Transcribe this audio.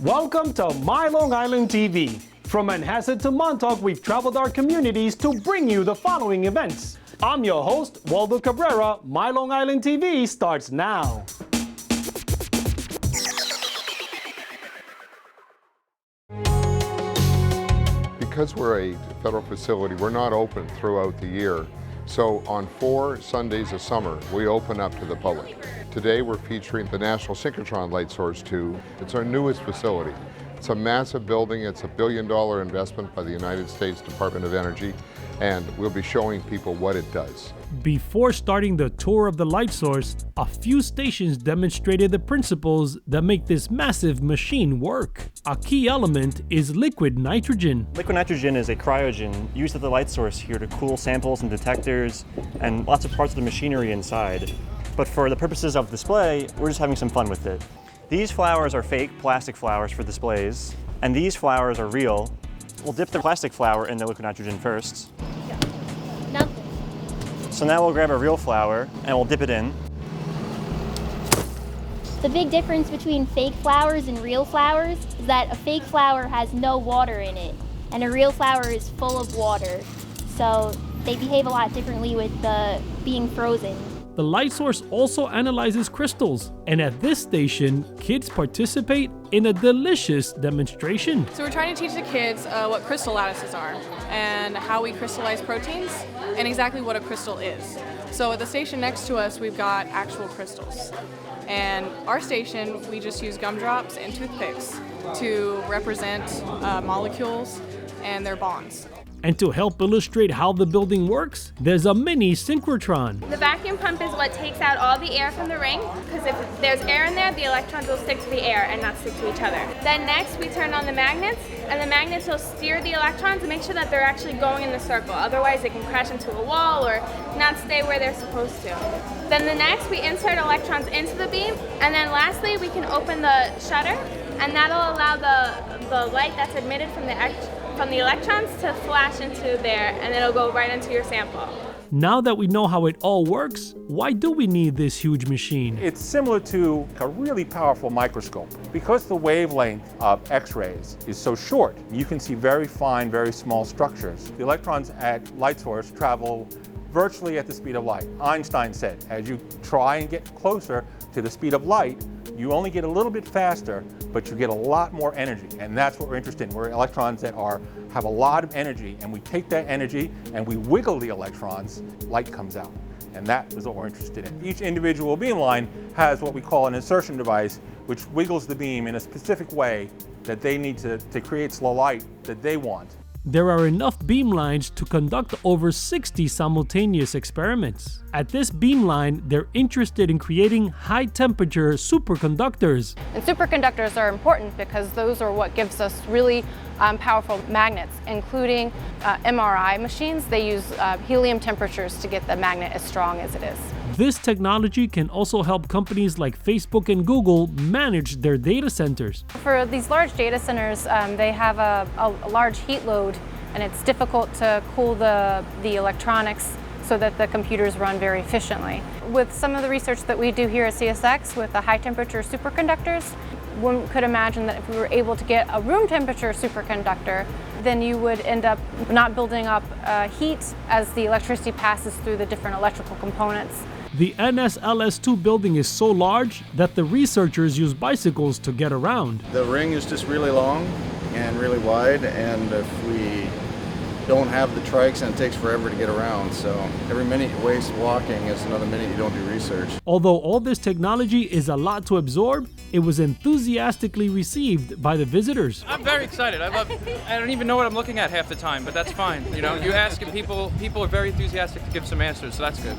Welcome to MyLITV. From Manhasset to Montauk, we've traveled our communities to bring you the following events. I'm your host, Waldo Cabrera. MyLITV starts now. Because we're a federal facility, we're not open throughout the year. So on 4 Sundays of summer, we open up to the public. Today we're featuring the National Synchrotron Light Source 2. It's our newest facility. It's a massive building. It's $1 billion investment by the United States Department of Energy, and we'll be showing people what it does. Before starting the tour of the light source, a few stations demonstrated the principles that make this massive machine work. A key element is liquid nitrogen. Liquid nitrogen is a cryogen used at the light source here to cool samples and detectors and lots of parts of the machinery inside. But for the purposes of display, we're just having some fun with it. These flowers are fake plastic flowers for displays, and these flowers are real. We'll dip the plastic flower in the liquid nitrogen first. Nothing. So now we'll grab a real flower and we'll dip it in. The big difference between fake flowers and real flowers is that a fake flower has no water in it, and a real flower is full of water. So they behave a lot differently with being frozen. The light source also analyzes crystals, and at this station, kids participate in a delicious demonstration. So we're trying to teach the kids what crystal lattices are and how we crystallize proteins and exactly what a crystal is. So at the station next to us, we've got actual crystals. And our station, we just use gumdrops and toothpicks to represent molecules and their bonds. And to help illustrate how the building works, there's a mini synchrotron. The vacuum pump is what takes out all the air from the ring, because if there's air in there, the electrons will stick to the air and not stick to each other. Then next we turn on the magnets, and the magnets will steer the electrons and make sure that they're actually going in the circle. Otherwise they can crash into a wall or not stay where they're supposed to. Then the next we insert electrons into the beam, and then lastly we can open the shutter, and that'll allow the light that's emitted from the electrons to flash into there, and it'll go right into your sample. Now that we know how it all works, why do we need this huge machine? It's similar to a really powerful microscope. Because the wavelength of X-rays is so short, you can see very fine, very small structures. The electrons at light source travel virtually at the speed of light. Einstein said, as you try and get closer to the speed of light, you only get a little bit faster, but you get a lot more energy. And that's what we're interested in. We're electrons that have a lot of energy, and we take that energy and we wiggle the electrons, light comes out. And that is what we're interested in. Each individual beam line has what we call an insertion device, which wiggles the beam in a specific way that they need to create the light that they want. There are enough beam lines to conduct over 60 simultaneous experiments. At this beam line, they're interested in creating high-temperature superconductors. And superconductors are important because those are what gives us really powerful magnets, including MRI machines. They use helium temperatures to get the magnet as strong as it is. This technology can also help companies like Facebook and Google manage their data centers. For these large data centers, they have a large heat load, and it's difficult to cool the electronics so that the computers run very efficiently. With some of the research that we do here at CSX with the high temperature superconductors, one could imagine that if we were able to get a room temperature superconductor, then you would end up not building up heat as the electricity passes through the different electrical components. The NSLS 2 building is so large that the researchers use bicycles to get around. The ring is just really long and really wide, and if we don't have the trikes, and it takes forever to get around, so every minute you waste walking is another minute you don't do research. Although all this technology is a lot to absorb, it was enthusiastically received by the visitors. I'm very excited. I don't even know what I'm looking at half the time, but that's fine. You know, you ask and people are very enthusiastic to give some answers, so that's good.